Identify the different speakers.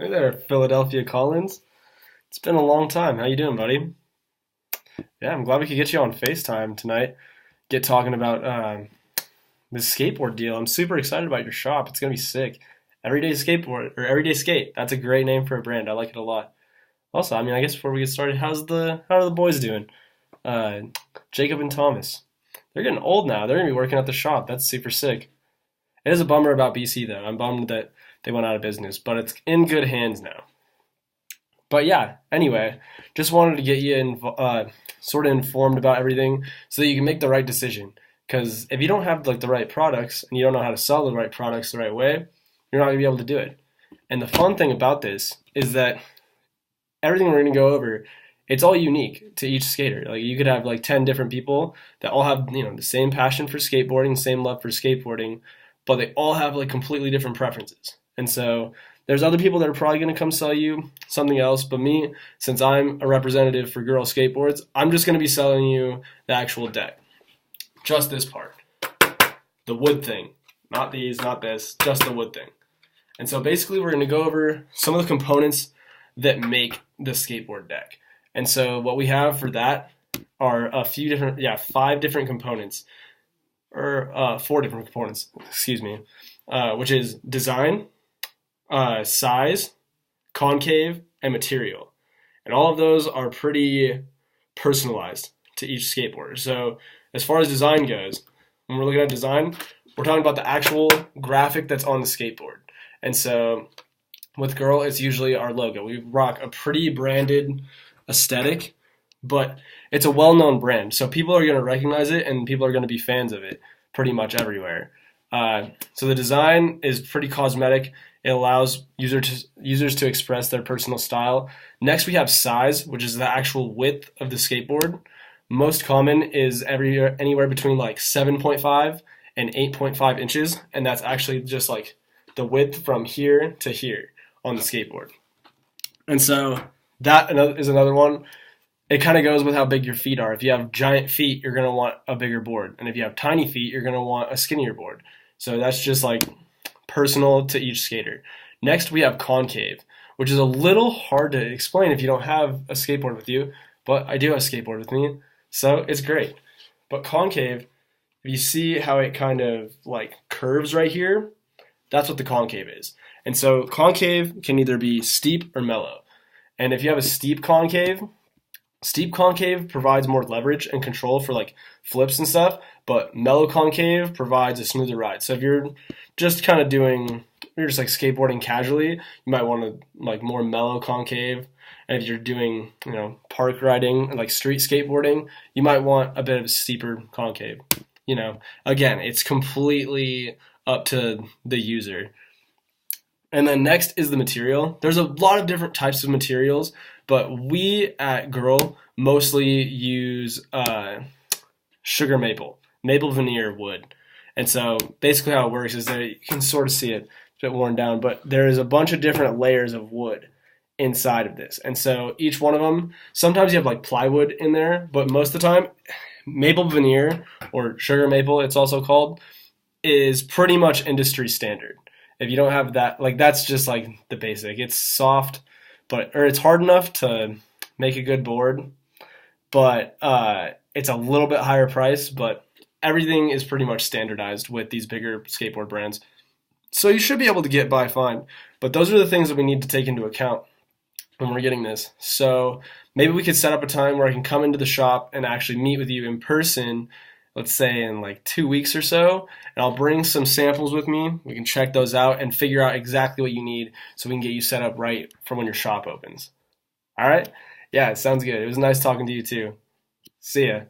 Speaker 1: Hey there, Philadelphia Collins. It's been a long time. How you doing, buddy? Yeah, I'm glad we could get you on FaceTime tonight. Get talking about this skateboard deal. I'm super excited about your shop. It's gonna be sick. Everyday skateboard or everyday skate. That's a great name for a brand. I like it a lot. Also, I guess before we get started, how are the boys doing? Uh, Jacob and Thomas. They're getting old now. They're gonna be working at the shop. That's super sick. It is a bummer about BC though. I'm bummed that they went out of business, but it's in good hands now. But yeah, anyway, just wanted to get you sort of informed about everything so that you can make the right decision. Because if you don't have like the right products and you don't know how to sell the right products the right way, you're not gonna be able to do it. And the fun thing about this is that everything we're gonna go over, it's all unique to each skater. Like you could have like 10 different people that all have, the same passion for skateboarding, same love for skateboarding, but they all have like completely different preferences. And so there's other people that are probably going to come sell you something else, but me, since I'm a representative for girl skateboards, I'm just going to be selling you the actual deck. Just this part. The wood thing. Not these, not this, just the wood thing. And so basically we're going to go over some of the components that make the skateboard deck. And so what we have for that are five different components, or four different components, excuse me, which is design, size, concave, and material. And all of those are pretty personalized to each skateboarder. So as far as design goes, when we're looking at design, we're talking about the actual graphic that's on the skateboard. And so with Girl, it's usually our logo. We rock a pretty branded aesthetic, but it's a well-known brand. So people are going to recognize it and people are going to be fans of it pretty much everywhere. So the design is pretty cosmetic. It allows users to express their personal style. Next, we have size, which is the actual width of the skateboard. Most common is anywhere between like 7.5 and 8.5 inches, and that's actually just like the width from here to here on the skateboard. And so that is another one. It kind of goes with how big your feet are. If you have giant feet, you're going to want a bigger board. And if you have tiny feet, you're going to want a skinnier board. So that's just like personal to each skater. Next, we have concave, which is a little hard to explain if you don't have a skateboard with you, but I do have a skateboard with me, so it's great. But concave, if you see how it kind of like curves right here, that's what the concave is. And so concave can either be steep or mellow. And if you have a steep concave provides more leverage and control for like flips and stuff, but mellow concave provides a smoother ride. So if you're just like skateboarding casually, you might want to like more mellow concave. And if you're doing, park riding, like street skateboarding, you might want a bit of a steeper concave. Again, it's completely up to the user. And then next is the material. There's a lot of different types of materials, but we at Girl mostly use sugar maple veneer wood. And so basically how it works is that you can sort of see it, it's a bit worn down, but there is a bunch of different layers of wood inside of this. And so each one of them, sometimes you have like plywood in there, but most of the time, maple veneer, or sugar maple it's also called, is pretty much industry standard. If you don't have that, like that's just like the basic. It's soft, or it's hard enough to make a good board, but it's a little bit higher price, but everything is pretty much standardized with these bigger skateboard brands. So you should be able to get by fine. But those are the things that we need to take into account when we're getting this. So maybe we could set up a time where I can come into the shop and actually meet with you in person, let's say in like 2 weeks or so, and I'll bring some samples with me. We can check those out and figure out exactly what you need so we can get you set up right for when your shop opens. All right? Yeah, it sounds good. It was nice talking to you too. See ya.